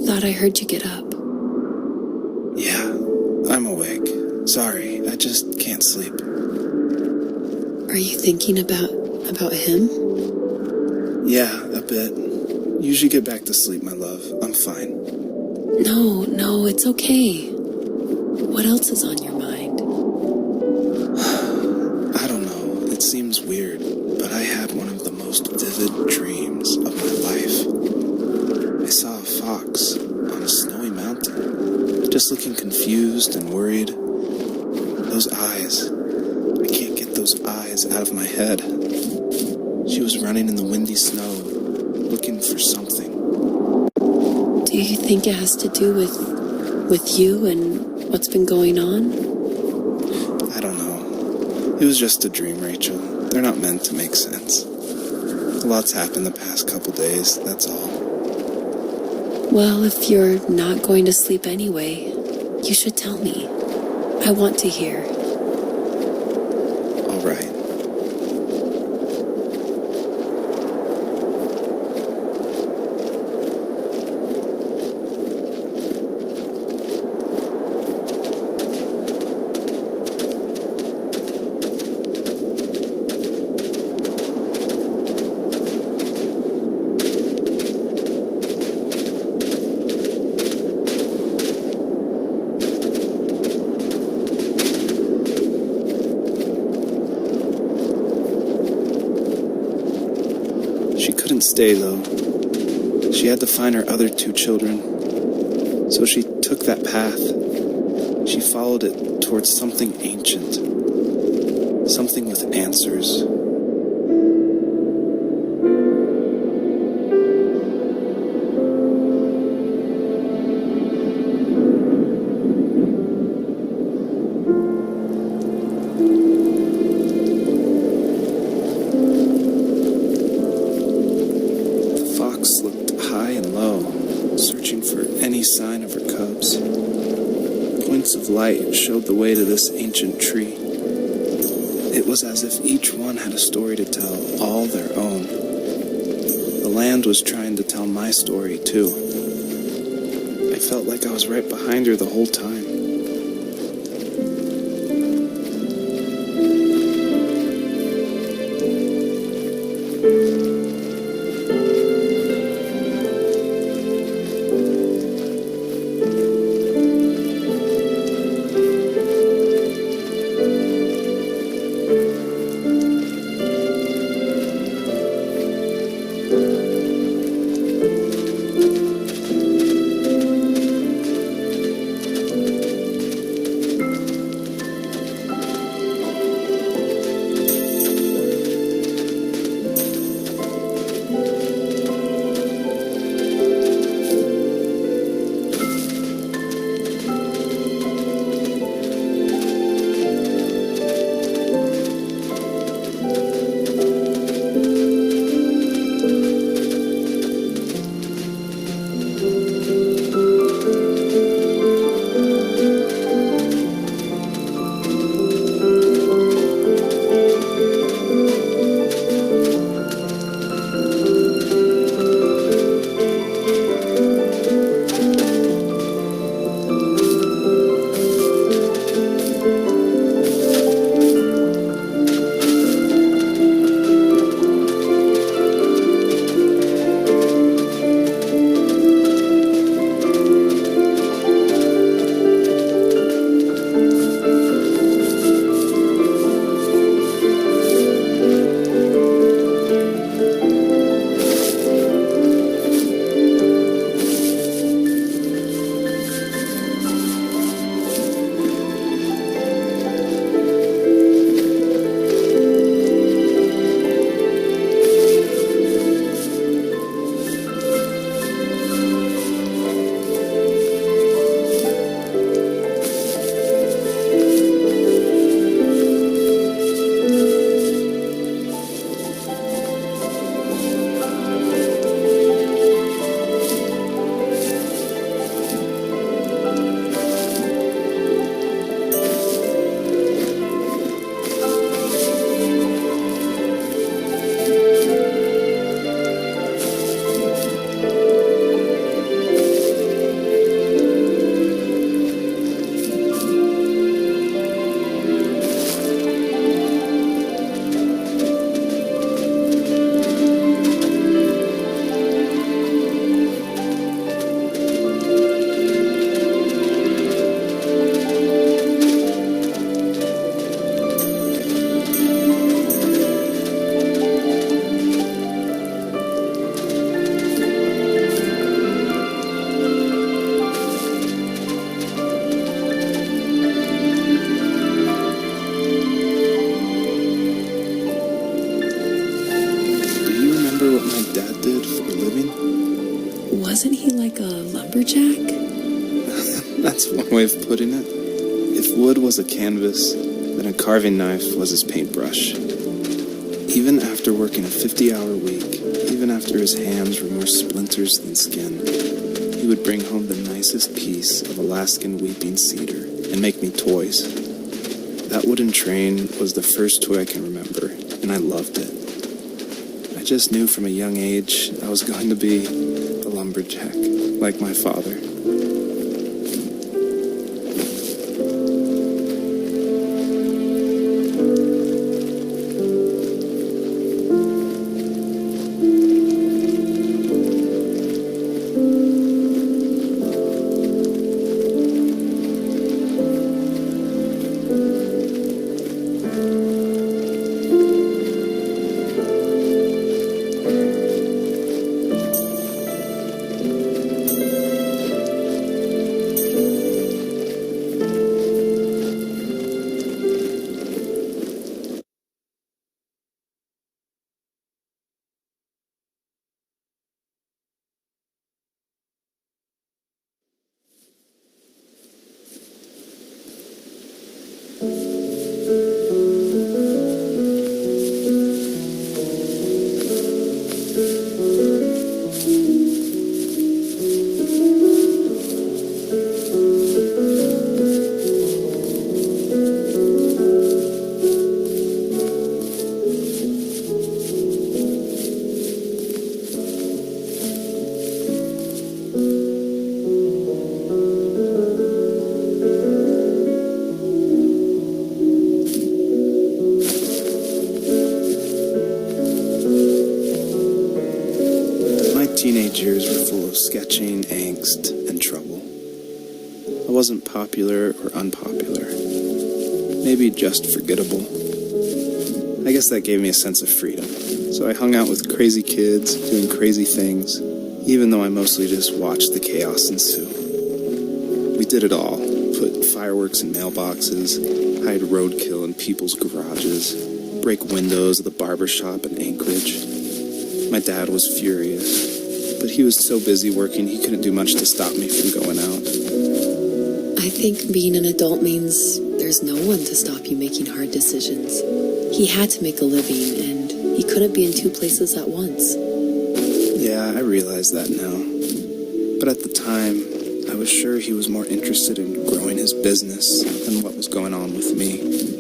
thought I heard you get up. Yeah, I'm awake. Sorry, I just can't sleep. Are you thinking about him? Yeah, a bit. Usually get back to sleep, my love. I'm fine. No, it's okay. What else is on your mind? I don't know. It seems weird, but I had one of the most vivid dreams of my life. I saw a fox on a snowy mountain, just looking confused and worried. Those eyes. I can't get those eyes out of my head. She was running in the windy snow, looking for something. Do you think it has to do with you and what's been going on? I don't know. It was just a dream, Rachel. They're not meant to make sense. A lot's happened the past couple days, that's all. Well, if you're not going to sleep anyway, you should tell me. I want to hear. All right. She couldn't stay, though. She had to find her other 2 children. So she took that path. She followed it towards something ancient. Something with answers. High and low, searching for any sign of her cubs. Points of light showed the way to this ancient tree. It was as if each one had a story to tell, all their own. The land was trying to tell my story, too. I felt like I was right behind her the whole time. lumberjack? That's one way of putting it. If wood was a canvas, then a carving knife was his paintbrush. Even after working a 50-hour week, even after his hands were more splinters than skin, he would bring home the nicest piece of Alaskan weeping cedar and make me toys. That wooden train was the first toy I can remember, and I loved it. I just knew from a young age I was going to be a lumberjack, like my father. Teenage years were full of sketching, angst, and trouble. I wasn't popular or unpopular. Maybe just forgettable. I guess that gave me a sense of freedom. So I hung out with crazy kids, doing crazy things, even though I mostly just watched the chaos ensue. We did it all. Put fireworks in mailboxes, hide roadkill in people's garages, break windows of the barber shop in Anchorage. My dad was furious, but he was so busy working he couldn't do much to stop me from going out. I think being an adult means there's no one to stop you making hard decisions. He had to make a living, and he couldn't be in two places at once. Yeah, I realize that now. But at the time, I was sure he was more interested in growing his business than what was going on with me.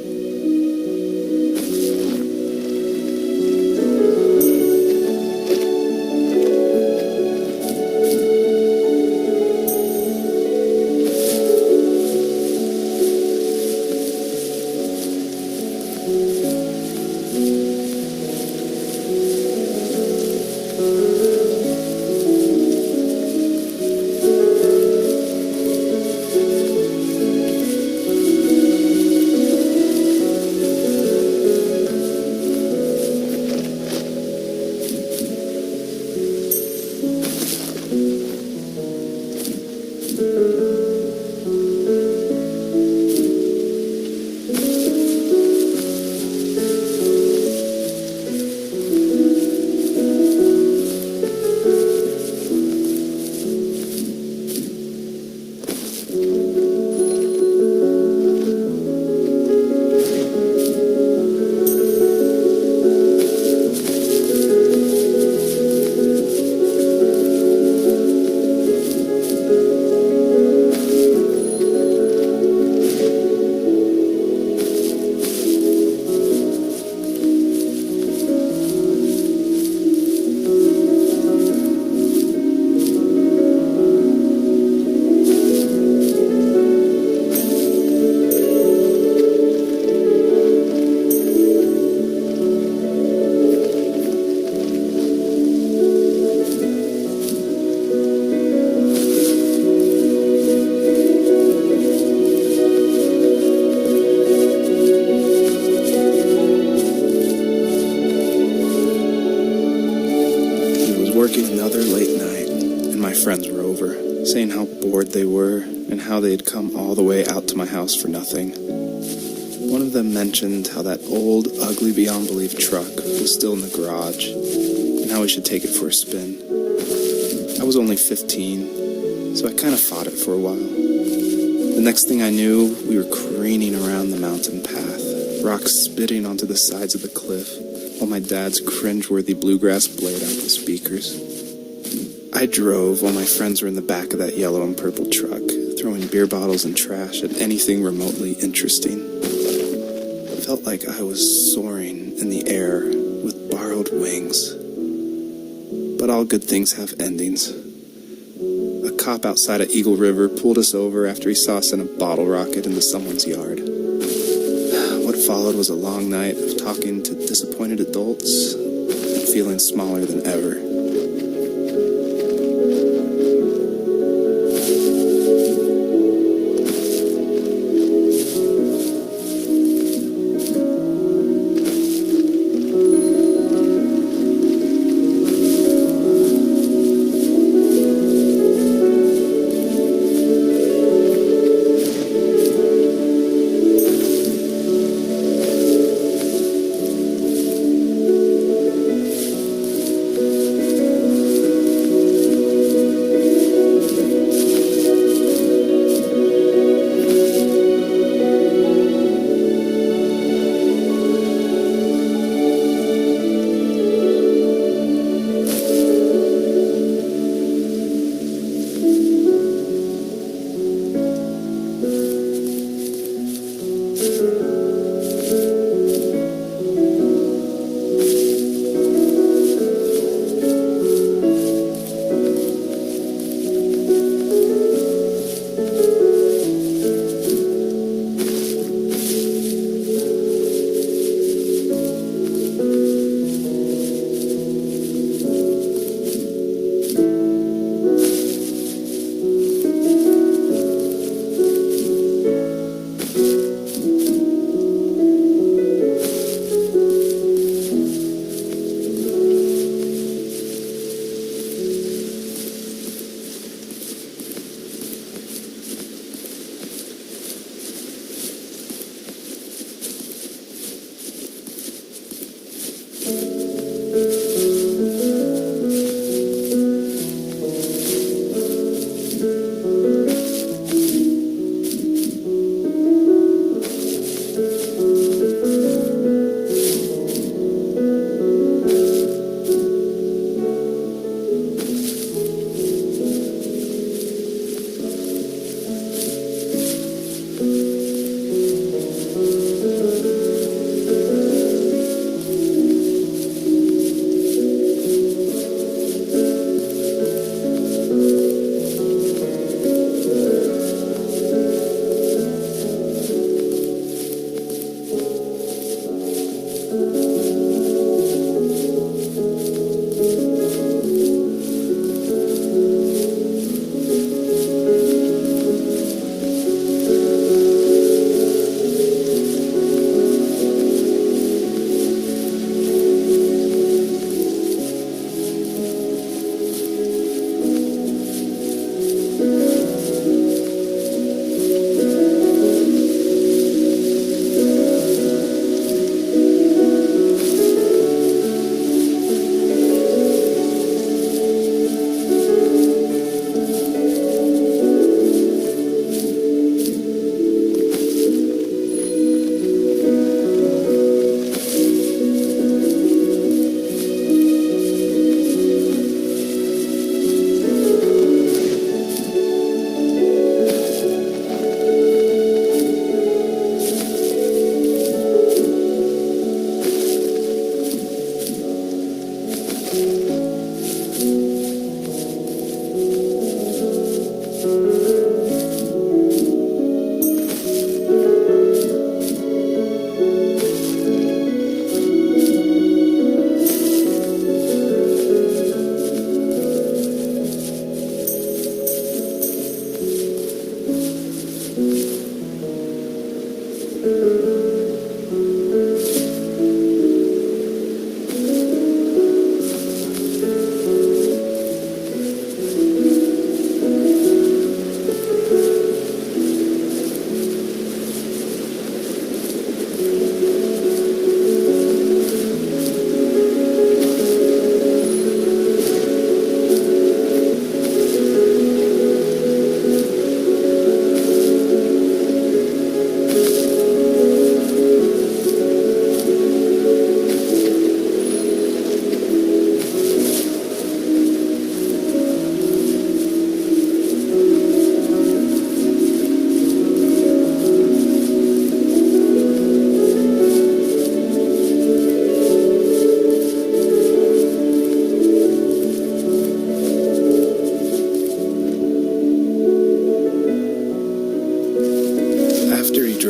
Working another late night, and my friends were over, saying how bored they were and how they had come all the way out to my house for nothing. One of them mentioned how that old, ugly beyond belief truck was still in the garage, and how we should take it for a spin. I was only 15, so I kind of fought it for a while. The next thing I knew, we were careening around the mountain path, rocks spitting onto the sides of the cliff, while my dad's cringeworthy bluegrass played out the speakers. I drove while my friends were in the back of that yellow and purple truck, throwing beer bottles and trash at anything remotely interesting. It felt like I was soaring in the air with borrowed wings. But all good things have endings. A cop outside of Eagle River pulled us over after he saw us in a bottle rocket into someone's yard. What followed was a long night of talking to disappointed adults and feeling smaller than ever.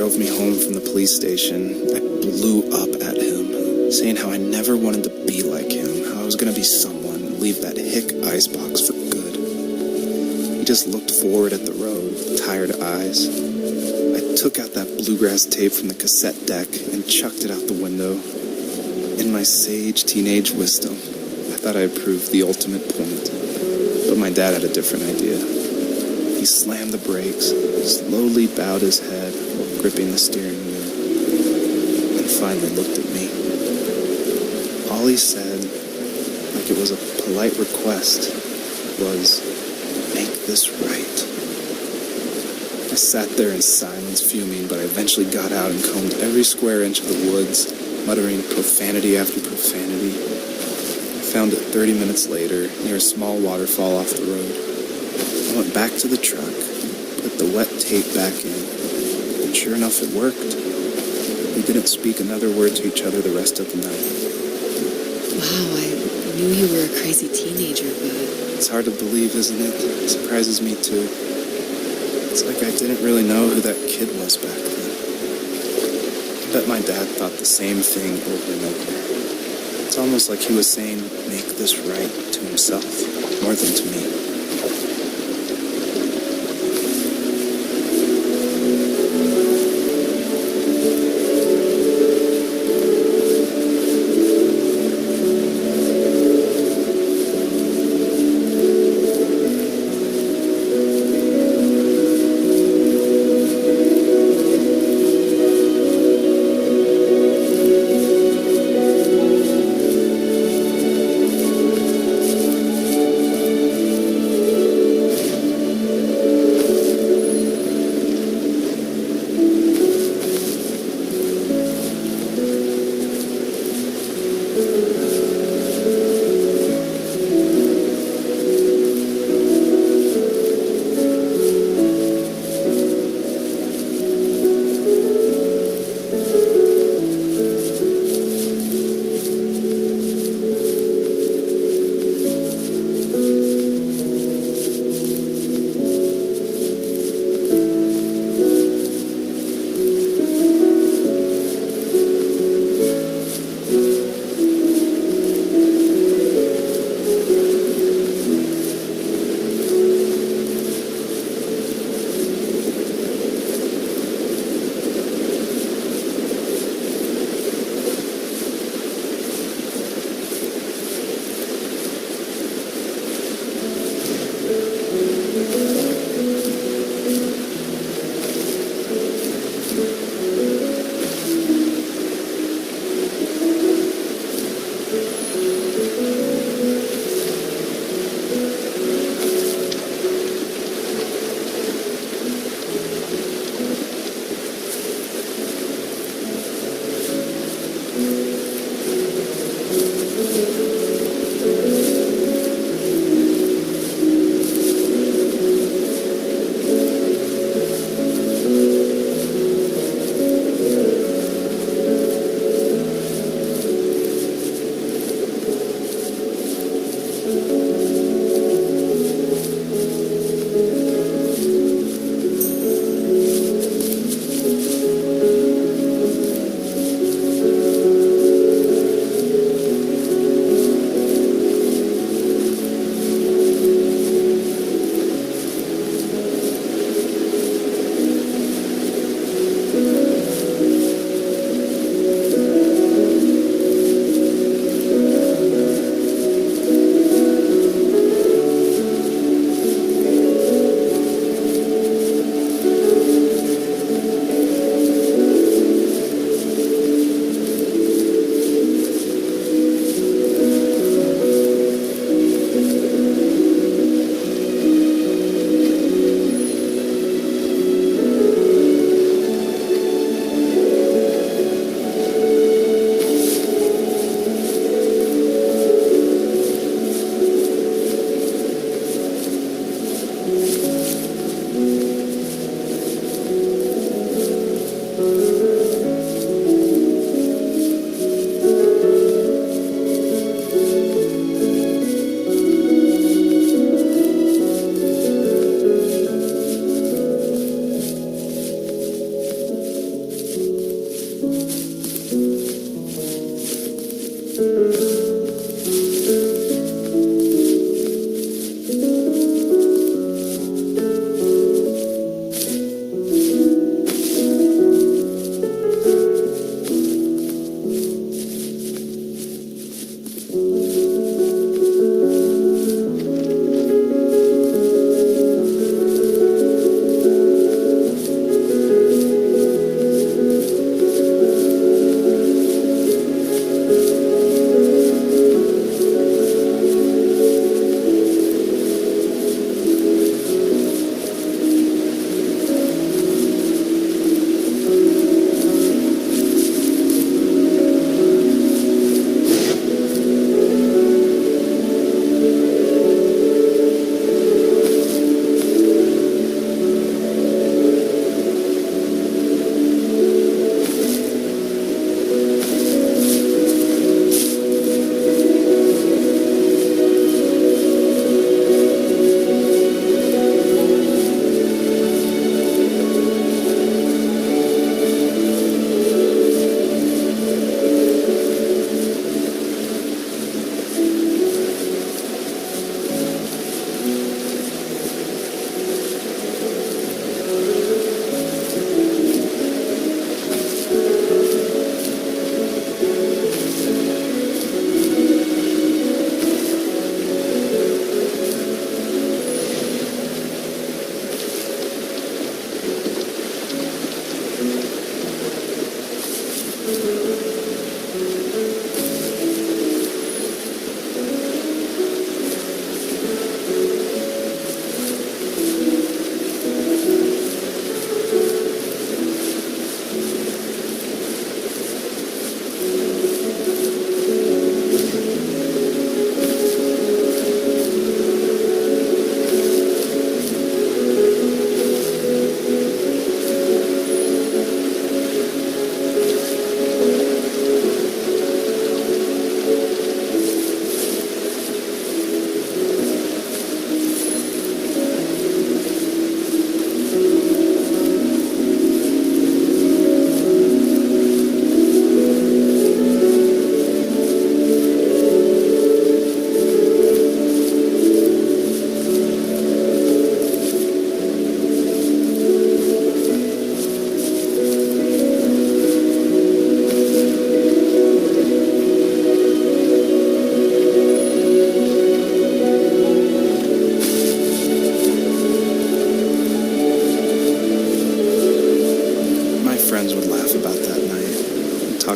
drove me home from the police station, I blew up at him, saying how I never wanted to be like him, how I was going to be someone and leave that hick icebox for good. He just looked forward at the road with tired eyes. I took out that bluegrass tape from the cassette deck and chucked it out the window. In my sage teenage wisdom, I thought I proved the ultimate point, but my dad had a different idea. He slammed the brakes, slowly bowed his head while gripping the steering wheel, and finally looked at me. All he said, like it was a polite request, was, "Make this right." I sat there in silence, fuming, but I eventually got out and combed every square inch of the woods, muttering profanity after profanity. I found it 30 minutes later, near a small waterfall off the road. I went back to the truck, put the wet tape back in, and sure enough, it worked. We didn't speak another word to each other the rest of the night. Wow, I knew you were a crazy teenager, but It's hard to believe, isn't it? It surprises me too. It's like I didn't really know who that kid was back then. I bet my dad thought the same thing over and over. It's almost like he was saying, "Make this right," to himself, more than to me.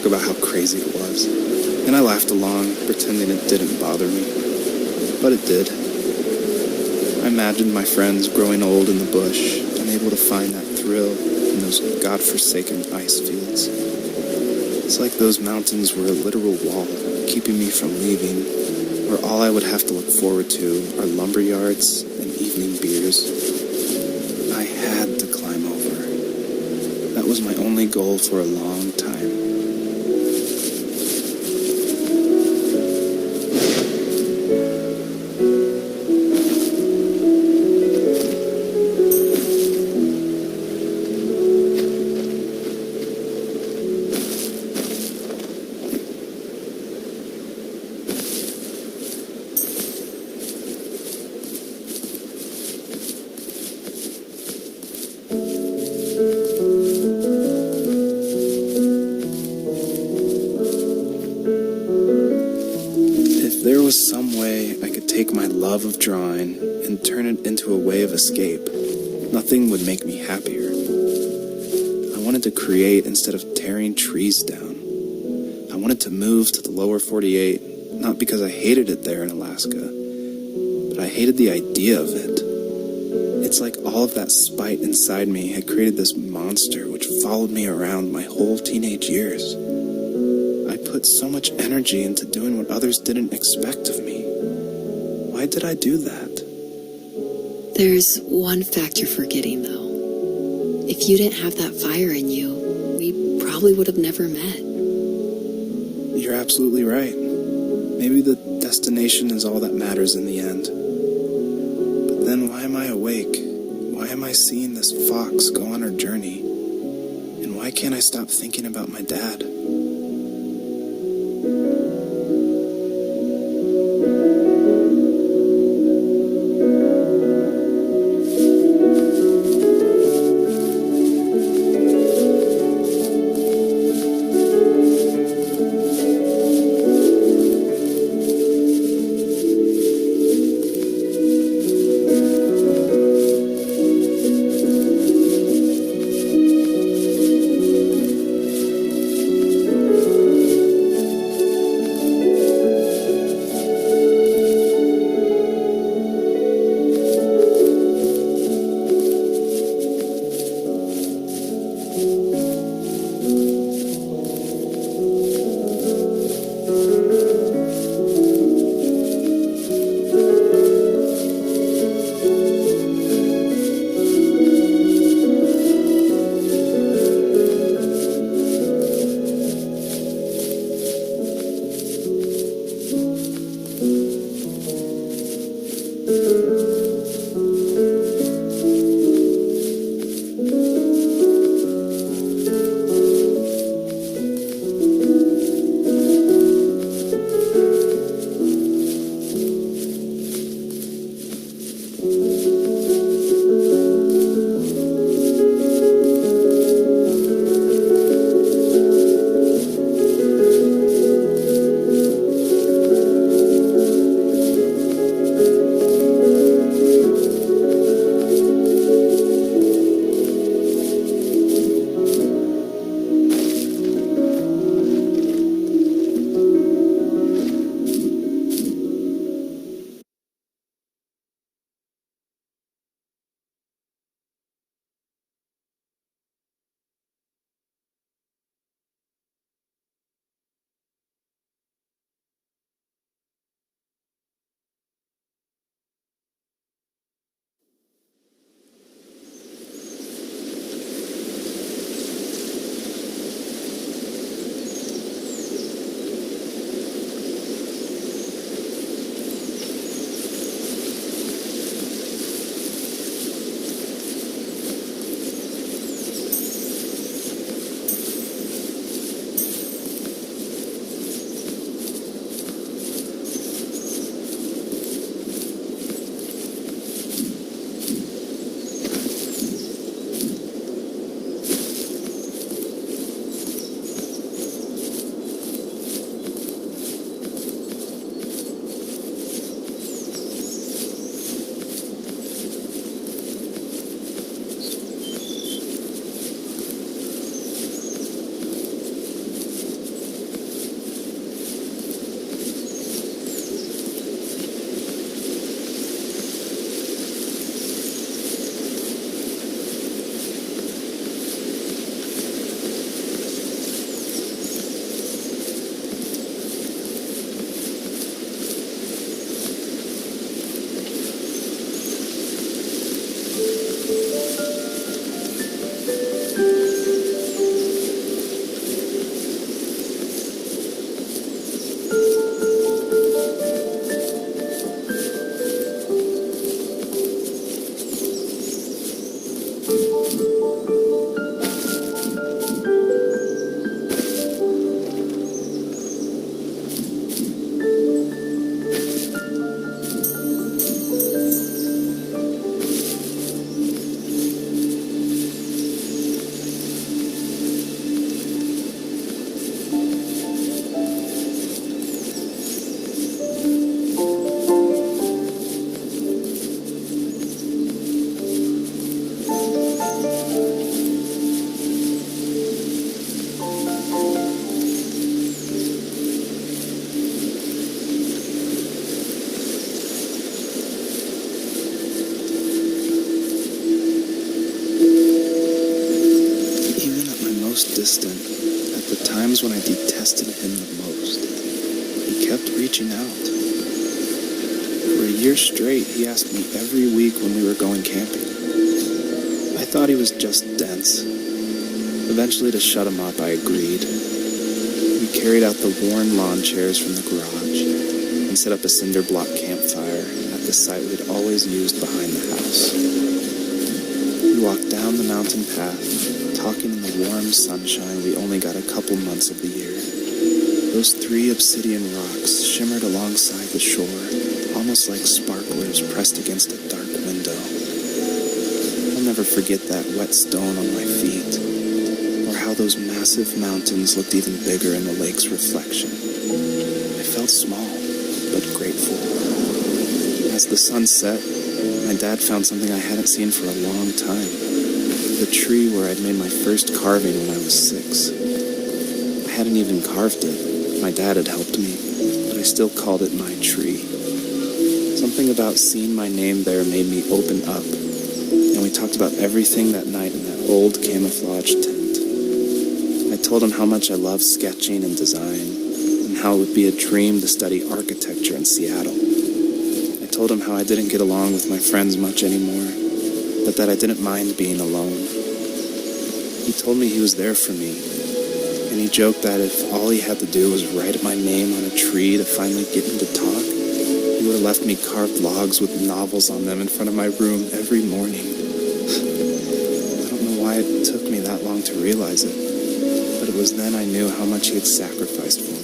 about how crazy it was, and I laughed along, pretending it didn't bother me. But it did. I imagined my friends growing old in the bush, unable to find that thrill in those godforsaken ice fields. It's like those mountains were a literal wall, keeping me from leaving, where all I would have to look forward to are lumber yards and evening beers. I had to climb over. That was my only goal for a long time. If there was some way I could take my love of drawing and turn it into a way of escape, nothing would make me happier. I wanted to create instead of tearing trees down. I wanted to move to the lower 48, not because I hated it there in Alaska, but I hated the idea of it. It's like all of that spite inside me had created this monster which followed me around my whole teenage years. I put so much energy into doing what others didn't expect of me. Why did I do that? There's one fact you're forgetting, though. If you didn't have that fire in you, we probably would have never met. You're absolutely right. Maybe the destination is all that matters in the end. But then why am I awake? Why am I seeing this fox go on her journey? And why can't I stop thinking about my dad? most distant, at the times when I detested him the most, he kept reaching out. For a year straight, he asked me every week when we were going camping. I thought he was just dense. Eventually, to shut him up, I agreed. We carried out the worn lawn chairs from the garage and set up a cinder block campfire at the site we'd always used behind the house. We walked down the mountain path, talking in the warm sunshine we only got a couple months of the year. Those 3 obsidian rocks shimmered alongside the shore, almost like sparklers pressed against a dark window. I'll never forget that wet stone on my feet, or how those massive mountains looked even bigger in the lake's reflection. I felt small, but grateful. As the sun set, my dad found something I hadn't seen for a long time. The tree where I'd made my first carving when I was 6. I hadn't even carved it. My dad had helped me, but I still called it my tree. Something about seeing my name there made me open up, and we talked about everything that night in that old camouflage tent. I told him how much I loved sketching and design, and how it would be a dream to study architecture in Seattle. I told him how I didn't get along with my friends much anymore, but that I didn't mind being alone. He told me he was there for me, and he joked that if all he had to do was write my name on a tree to finally get me to talk, he would have left me carved logs with novels on them in front of my room every morning. I don't know why it took me that long to realize it, but it was then I knew how much he had sacrificed for me.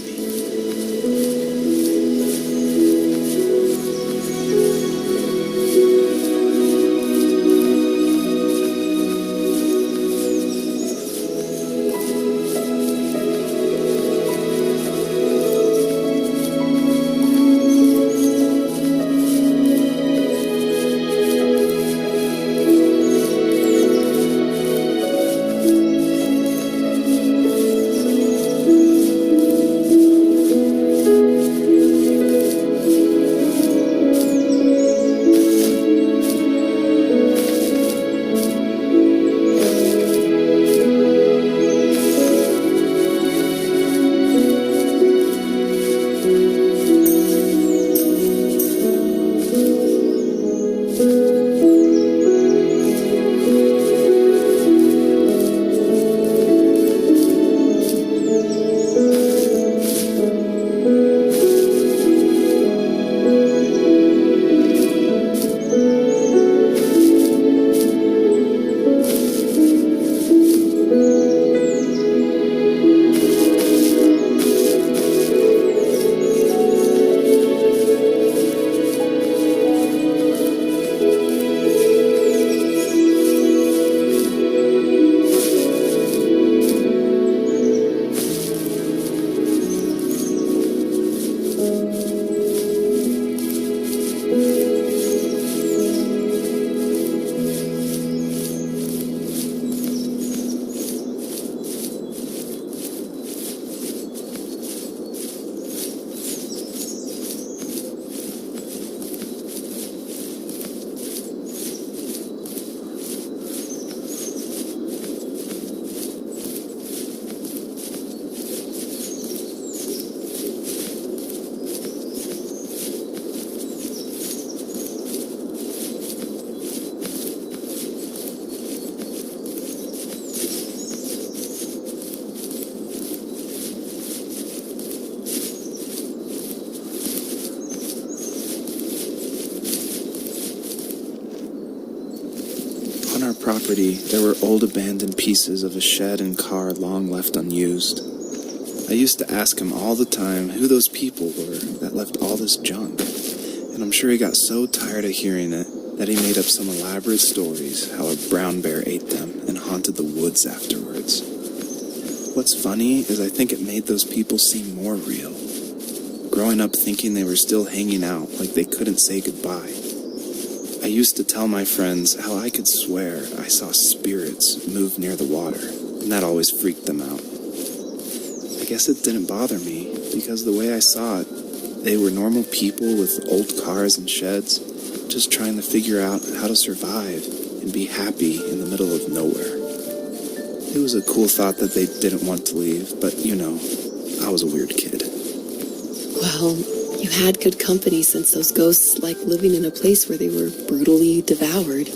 Property, there were old abandoned pieces of a shed and car long left unused. I used to ask him all the time who those people were that left all this junk, and I'm sure he got so tired of hearing it that he made up some elaborate stories how a brown bear ate them and haunted the woods afterwards. What's funny is I think it made those people seem more real, growing up thinking they were still hanging out like they couldn't say goodbye. I used to tell my friends how I could swear I saw spirits move near the water, and that always freaked them out. I guess it didn't bother me, because the way I saw it, they were normal people with old cars and sheds, just trying to figure out how to survive and be happy in the middle of nowhere. It was a cool thought that they didn't want to leave, but I was a weird kid. Well, you had good company since those ghosts like living in a place where they were brutally devoured.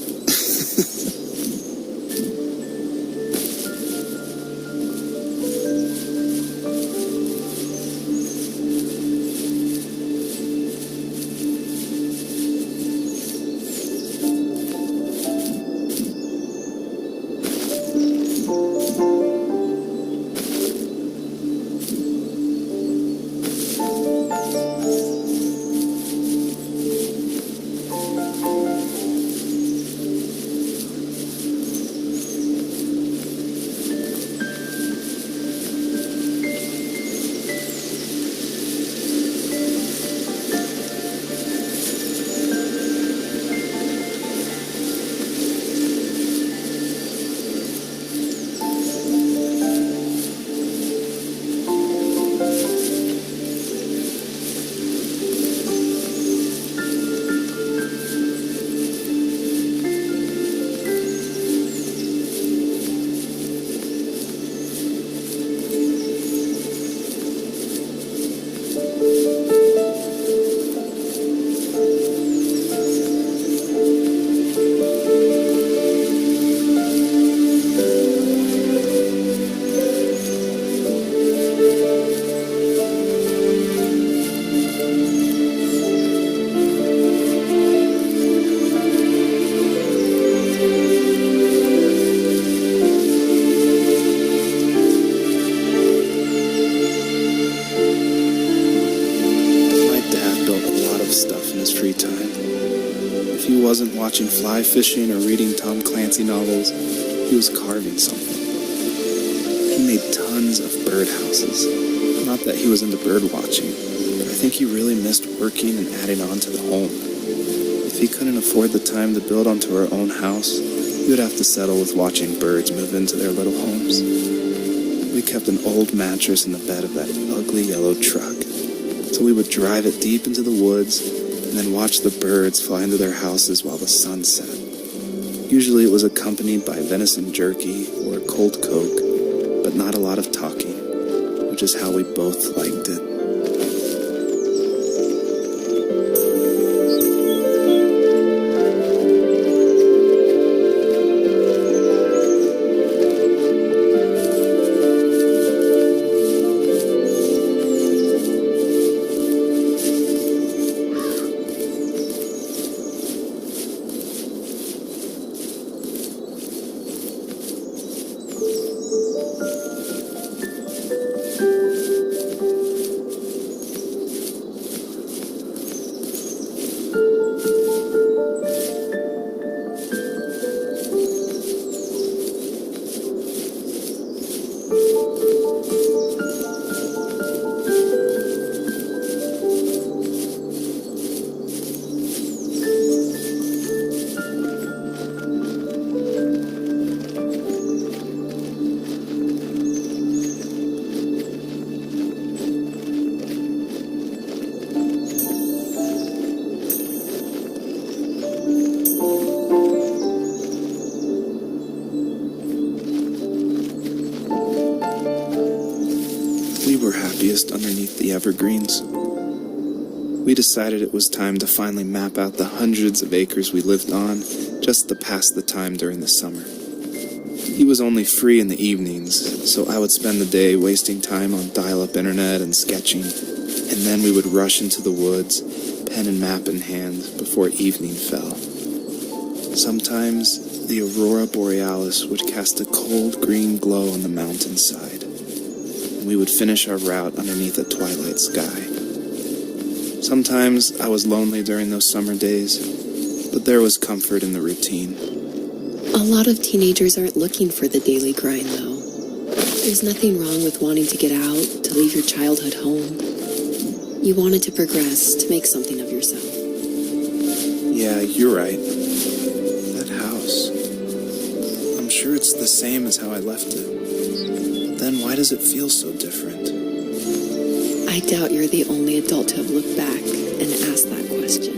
Wasn't watching fly fishing or reading Tom Clancy novels, he was carving something. He made tons of birdhouses. Not that he was into bird watching, but I think he really missed working and adding on to the home. If he couldn't afford the time to build onto our own house, he would have to settle with watching birds move into their little homes. We kept an old mattress in the bed of that ugly yellow truck, so we would drive it deep into the woods and then watch the birds fly into their houses while the sun set. Usually it was accompanied by venison jerky or cold Coke, but not a lot of talking, which is how we both liked it. Underneath the evergreens. We decided it was time to finally map out the hundreds of acres we lived on just to pass the time during the summer. He was only free in the evenings, so I would spend the day wasting time on dial-up internet and sketching, and then we would rush into the woods, pen and map in hand, before evening fell. Sometimes the aurora borealis would cast a cold green glow on the mountainside. We would finish our route underneath a twilight sky. Sometimes I was lonely during those summer days, but there was comfort in the routine. A lot of teenagers aren't looking for the daily grind, though. There's nothing wrong with wanting to get out, to leave your childhood home. You wanted to progress, to make something of yourself. Yeah, you're right. That house. I'm sure it's the same as how I left it. Then why does it feel so different? I doubt you're the only adult to have looked back and asked that question.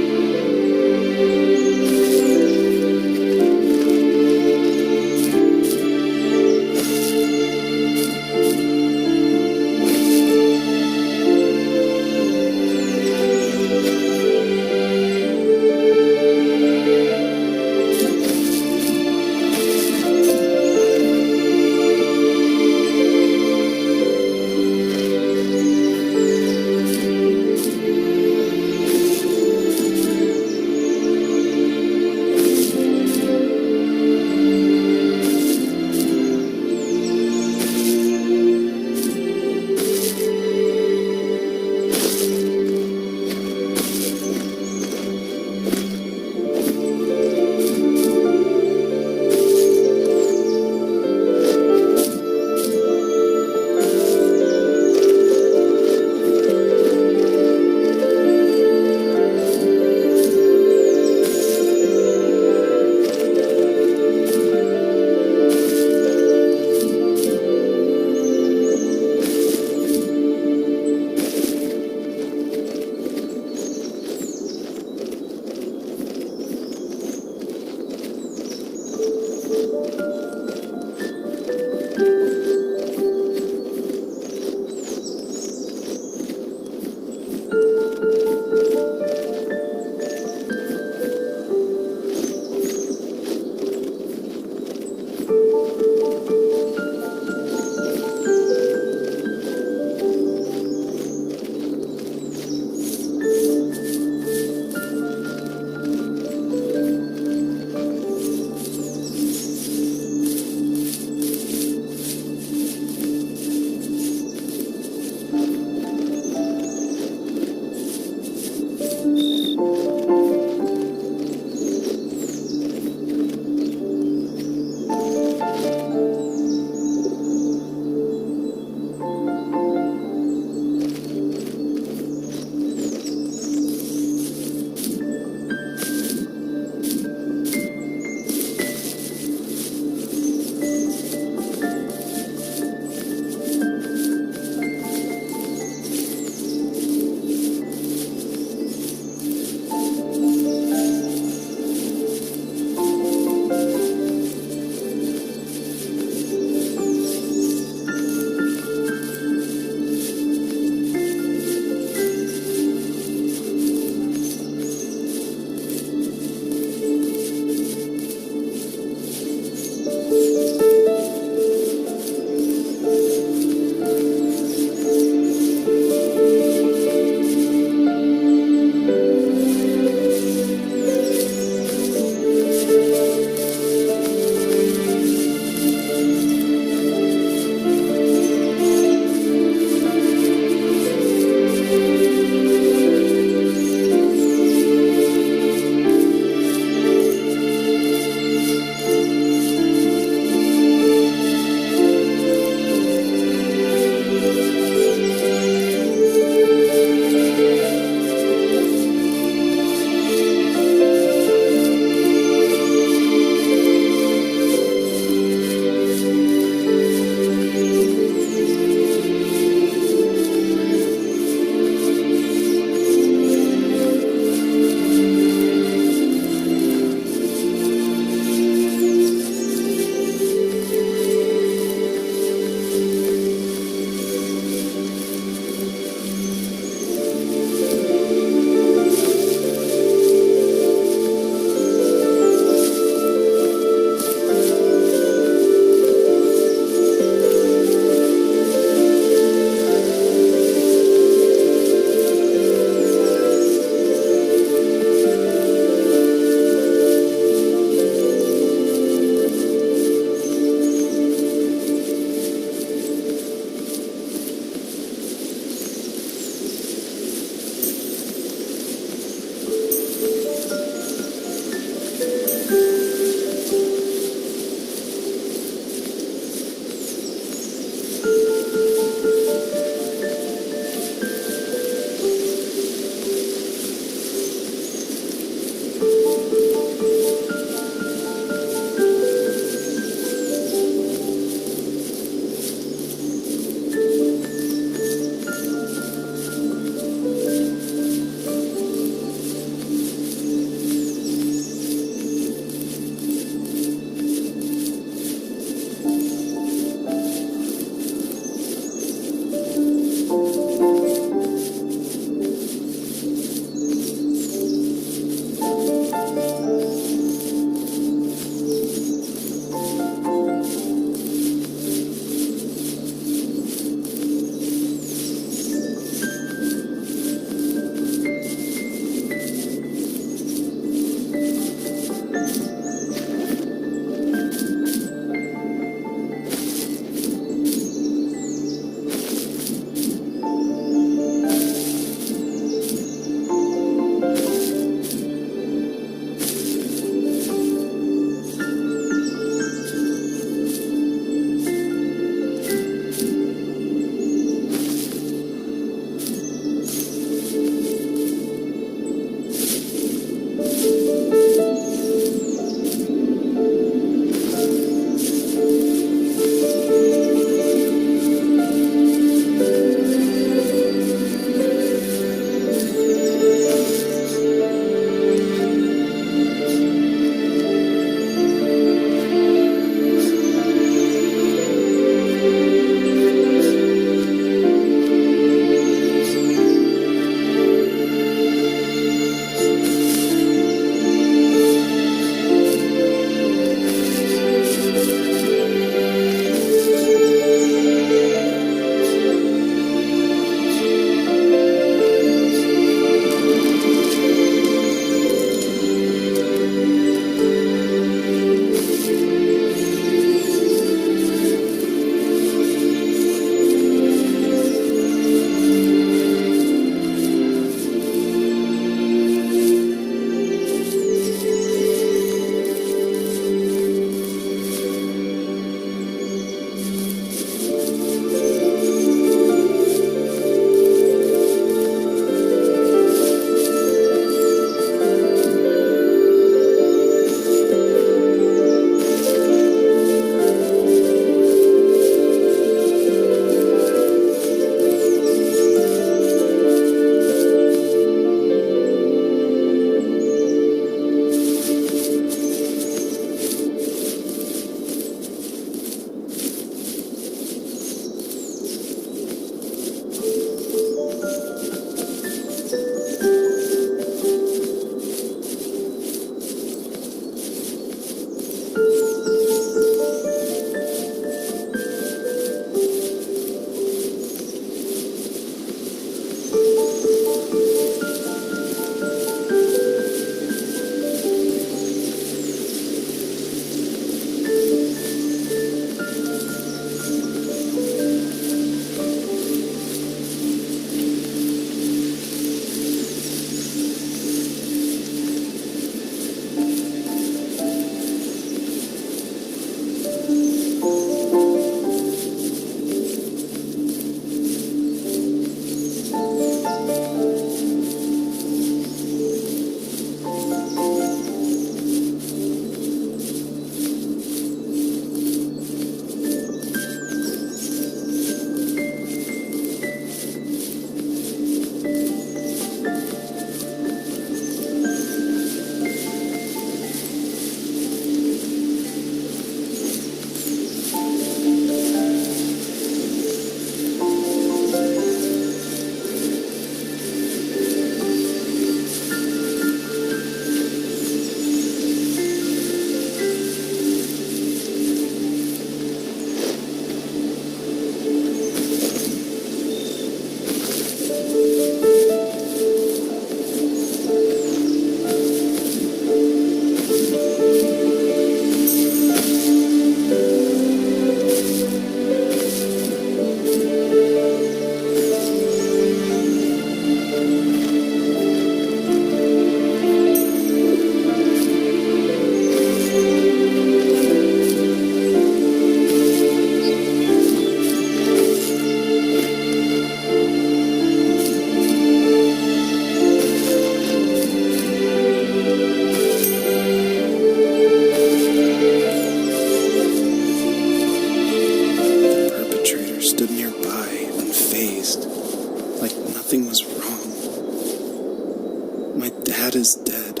Dad is dead.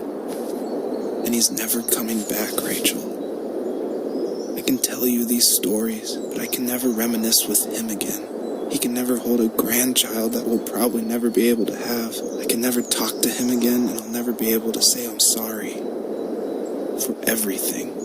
And he's never coming back, Rachel. I can tell you these stories, but I can never reminisce with him again. He can never hold a grandchild that we'll probably never be able to have. I can never talk to him again, and I'll never be able to say I'm sorry for everything.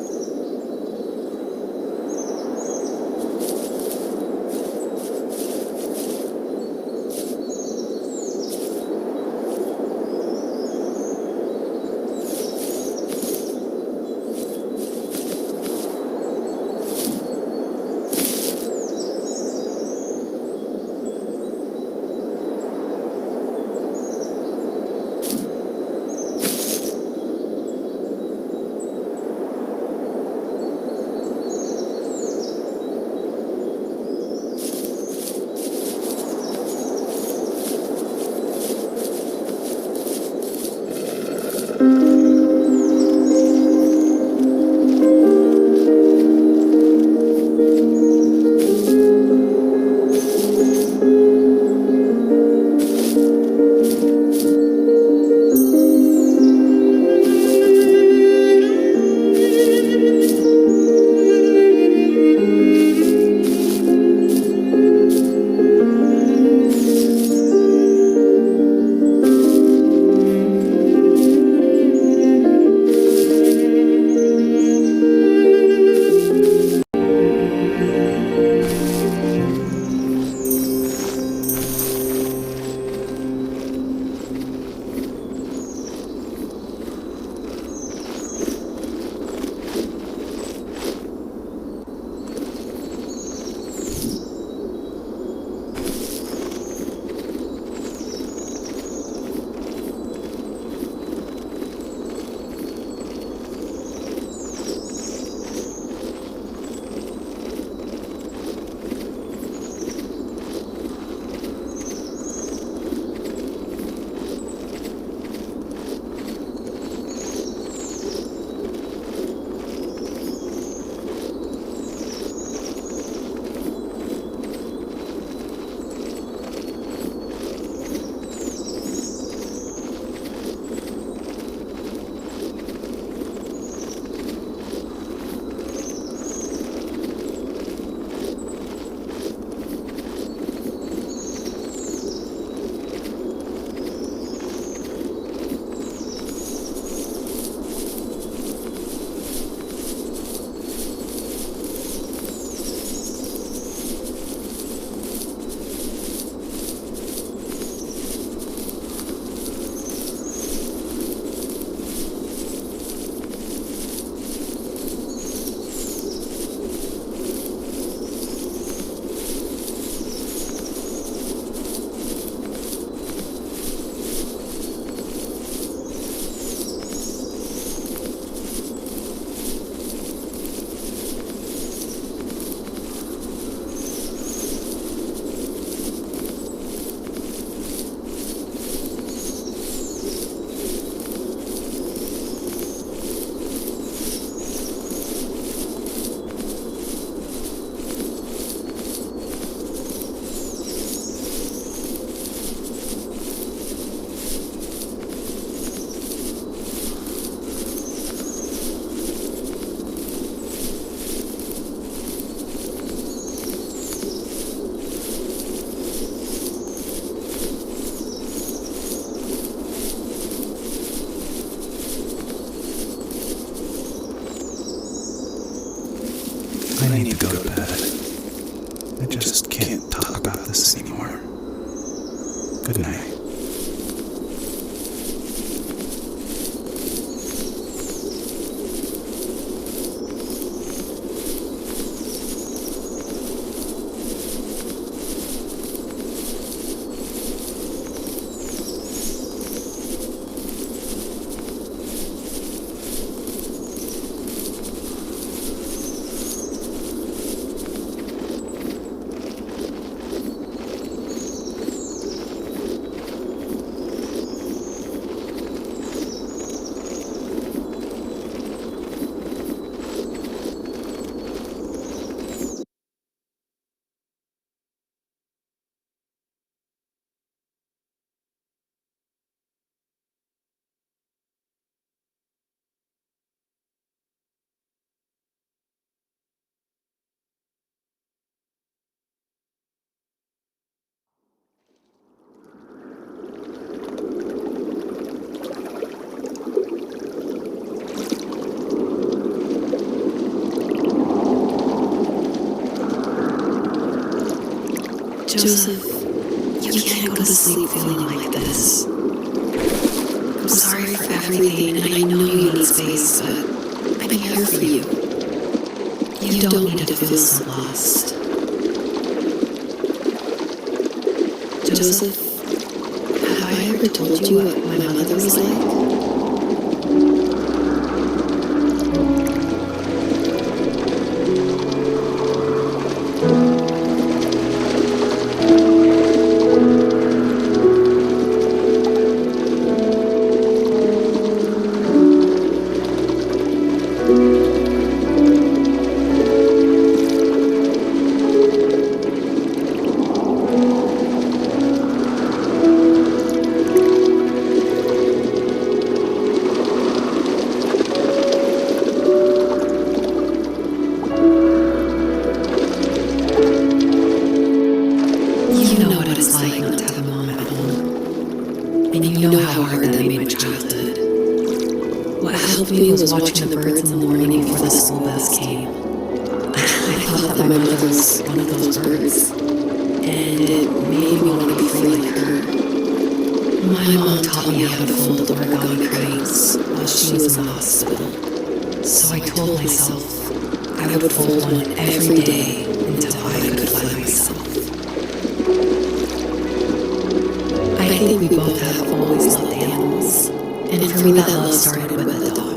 I need to go to bed. I just can't talk about this anymore. Good night. Joseph, you can't go to sleep feeling like this. I'm sorry for everything, and I know you need space, but I'm here for you. You don't need to feel so lost. Joseph, have I ever told you what my mother was like? Was watching the birds in the morning before the school bus came. I thought that my mother was one of those birds, and it made me want to be free like her. My mom taught me how to fold origami cranes while she was in the hospital, so I told myself I would fold one every day until I could fly myself. I think we both have always loved animals, and for me that love started with a dog.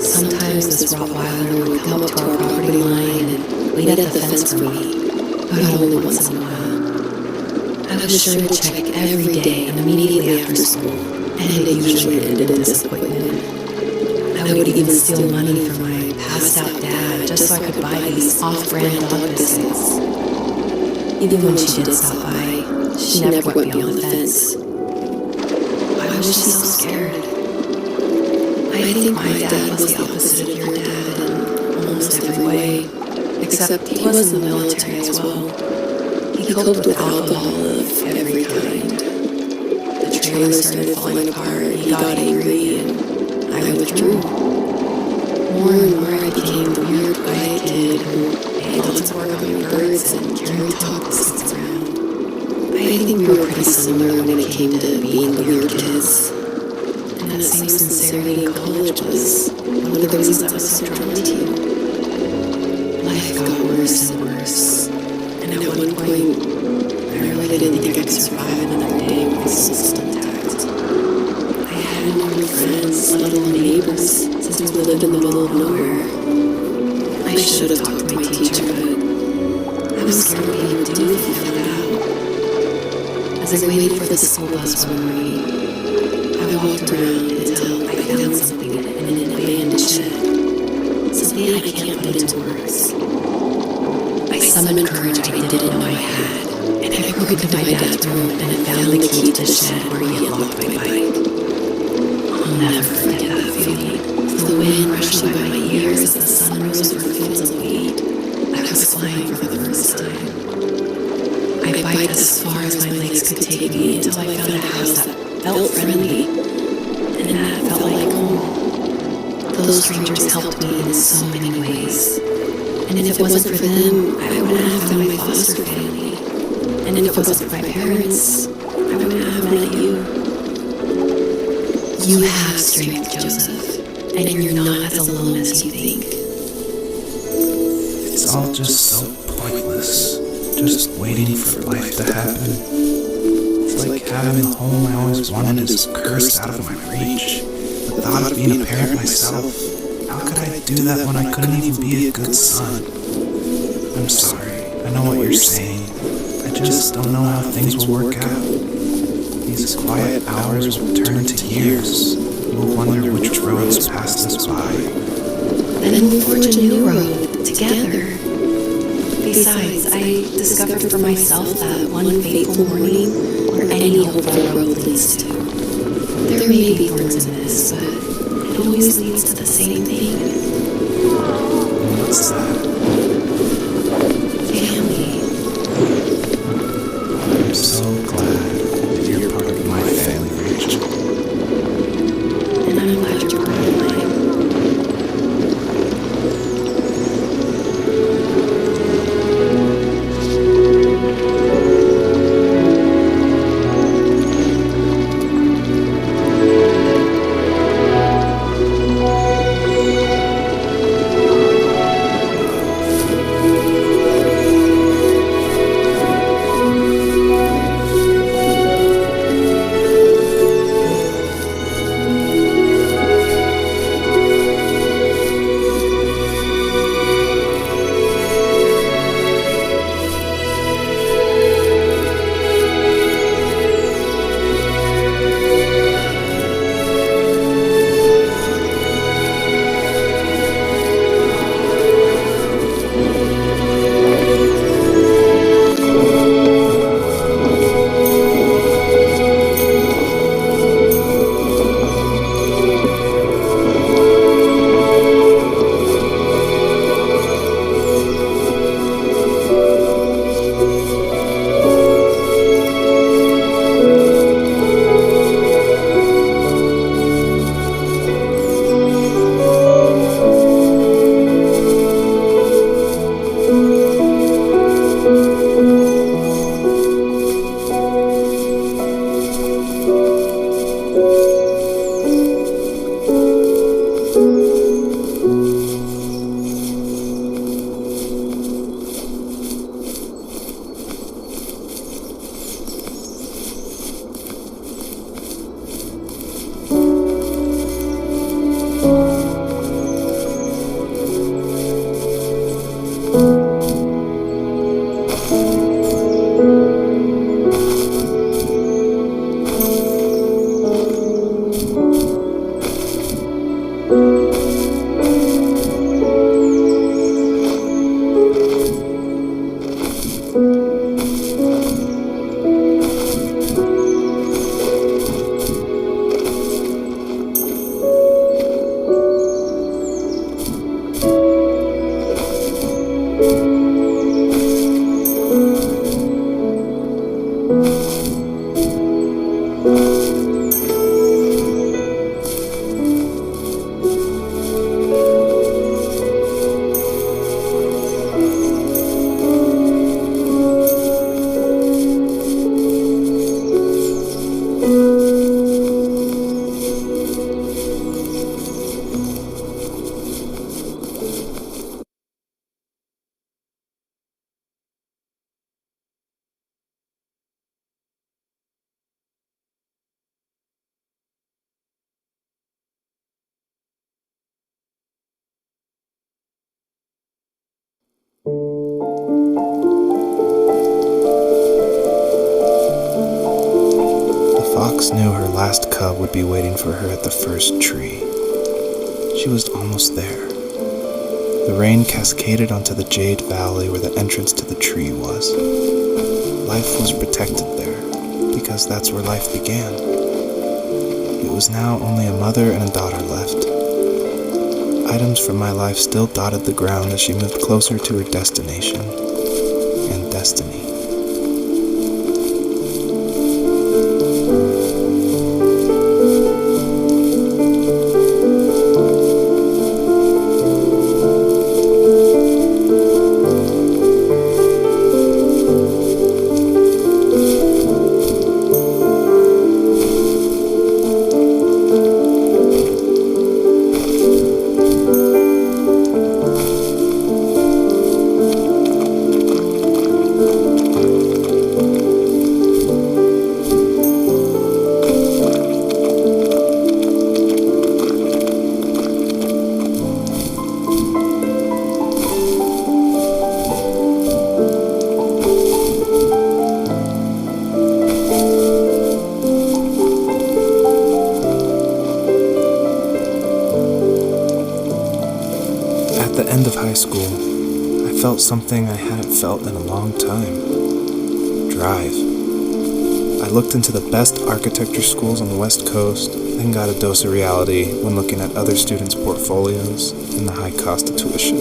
Sometimes this Rottweiler would come up to our property line and wait at the fence for me, but only once in a while. I was sure to check every day and immediately after school, and it usually ended in disappointment. I would even steal money from my passed-out dad just so I could buy these off-brand dog biscuits. Even when she did stop by, she never went beyond the fence. Why was she so scared? I think my dad was the opposite of your dad in almost every way, except he was in the military as well. He coped with alcohol of every kind. The trailer started falling apart, he got angry, and I withdrew. More and more I became the weird, quiet kid who made lots of origami birds and carried dog biscuits around. I think we were pretty similar when it came to being the weird kids. And that same sincerity in college was one of the reasons I was so drawn to you. Life got worse and worse, and at one point, I really didn't think I could survive another day with this system intact. I hadn't known friends, let alone neighbors, since we lived in the middle of nowhere. I should have talked to my teacher, but I was scared what he would do if he found out. As I waited for the school bus one morning, I walked around until I found something in an abandoned shed. Something I can't put into words. I summoned courage I didn't know I had, and I broke into my dad's room and I found the key to the shed where he had locked my bike. I'll never forget that feeling. The wind rushing by my ears as the sun rose over fields of wheat. I was flying for the first time. I biked as far as my legs could take me until I found a house that felt friendly, and that felt like home. Those strangers helped me in so many ways, and if it wasn't for them, I wouldn't have found my foster family, and if it wasn't for my parents, I wouldn't have met you. You have strength, Joseph, and you're not as alone as you think. It's all just so pointless, just waiting for life to happen. It's like having the home I always wanted is cursed out of my reach. The thought of being a parent myself, how could I do that when I couldn't even be a good son? I'm sorry, I know what you're saying. I just don't know how things will work out. These quiet hours will turn to years. We'll wonder which roads passed us by. Then we'll forge a new road together. Besides, I discovered for myself that one fateful morning where any hopeful road leads to. There may be thorns in this, but it always leads to the same thing. What's that? Family. I'm so glad that you're part of my family, Rachel. And I'm glad you're part of mine. fox knew her last cub would be waiting for her at the first tree. She was almost there. The rain cascaded onto the jade valley where the entrance to the tree was. Life was protected there, because that's where life began. It was now only a mother and a daughter left. Items from my life still dotted the ground as she moved closer to her destination and destiny. At the end of high school, I felt something I hadn't felt in a long time. Drive. I looked into the best architecture schools on the West Coast, then got a dose of reality when looking at other students' portfolios and the high cost of tuition.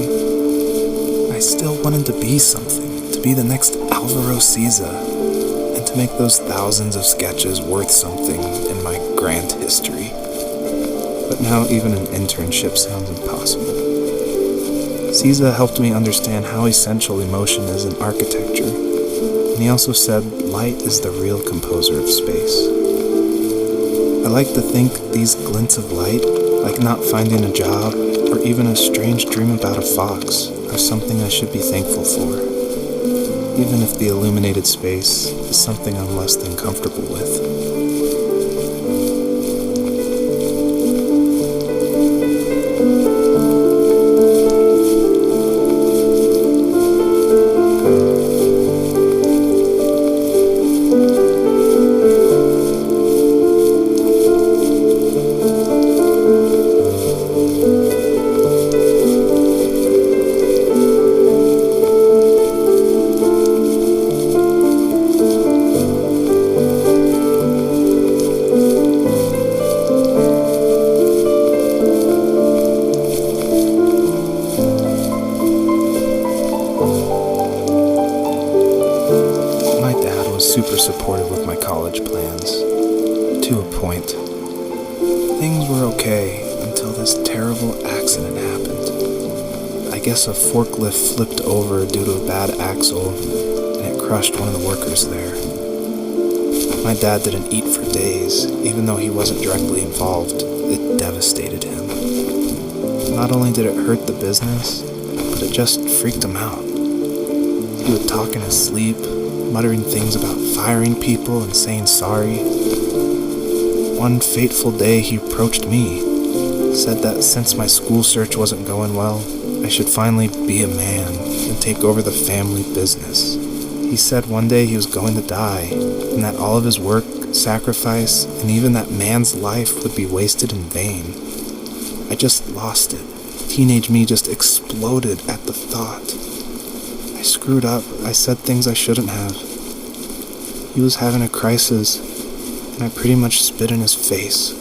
I still wanted to be something, to be the next Alvaro Siza, and to make those thousands of sketches worth something in my grand history. But now even an internship sounds impossible. Siza helped me understand how essential emotion is in architecture, and he also said light is the real composer of space. I like to think these glints of light, like not finding a job or even a strange dream about a fox, are something I should be thankful for, even if the illuminated space is something I'm less than comfortable with. Super supportive with my college plans, to a point. Things were okay until this terrible accident happened. I guess a forklift flipped over due to a bad axle, and it crushed one of the workers there. My dad didn't eat for days, even though he wasn't directly involved. It devastated him. Not only did it hurt the business, but it just freaked him out. He would talk in his sleep, muttering things about firing people and saying sorry. One fateful day he approached me, said that since my school search wasn't going well, I should finally be a man and take over the family business. He said one day he was going to die, and that all of his work, sacrifice, and even that man's life would be wasted in vain. I just lost it. Teenage me just exploded at the thought. I screwed up. I said things I shouldn't have. He was having a crisis, and I pretty much spit in his face.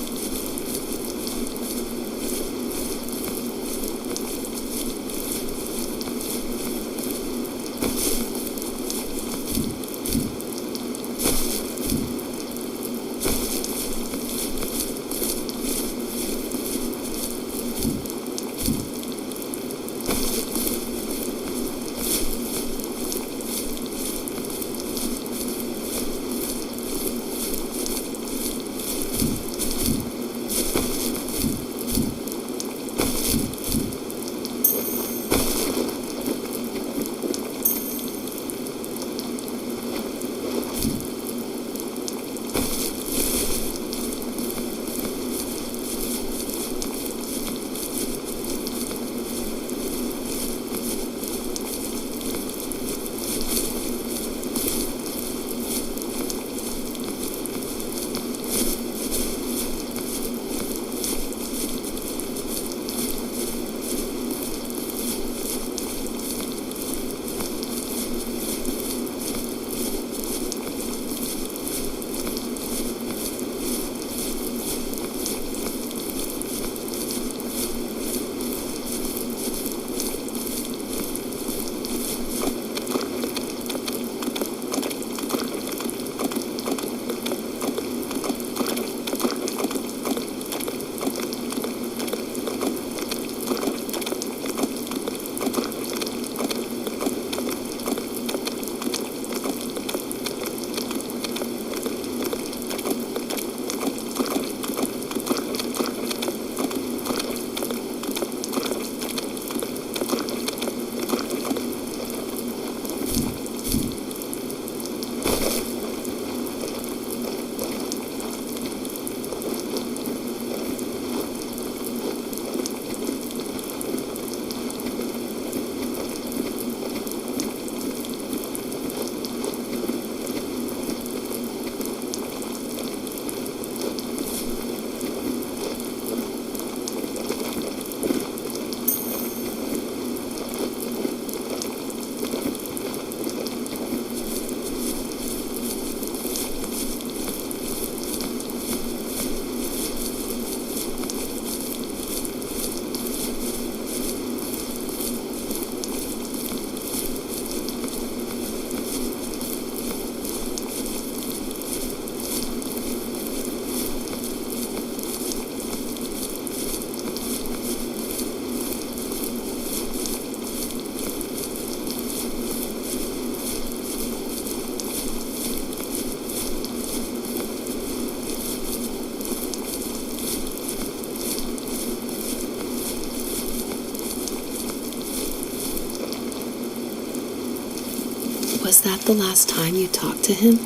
Was that the last time you talked to him?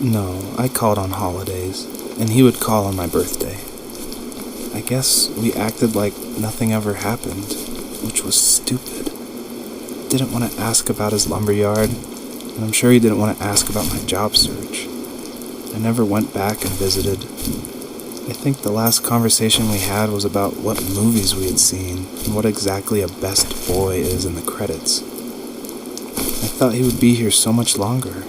No, I called on holidays, and he would call on my birthday. I guess we acted like nothing ever happened, which was stupid. Didn't want to ask about his lumberyard, and I'm sure he didn't want to ask about my job search. I never went back and visited. I think the last conversation we had was about what movies we had seen and what exactly a best boy is in the credits. I thought he would be here so much longer.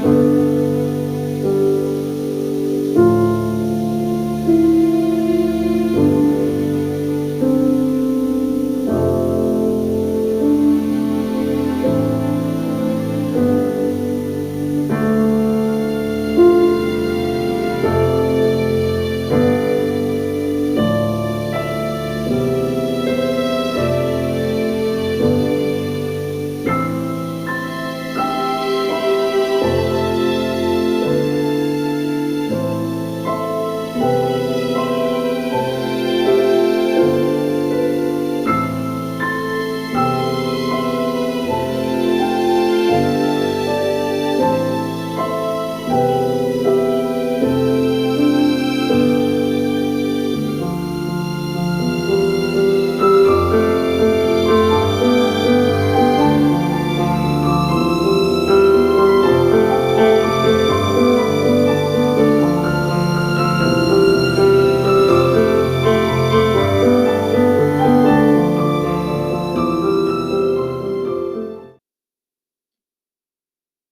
you.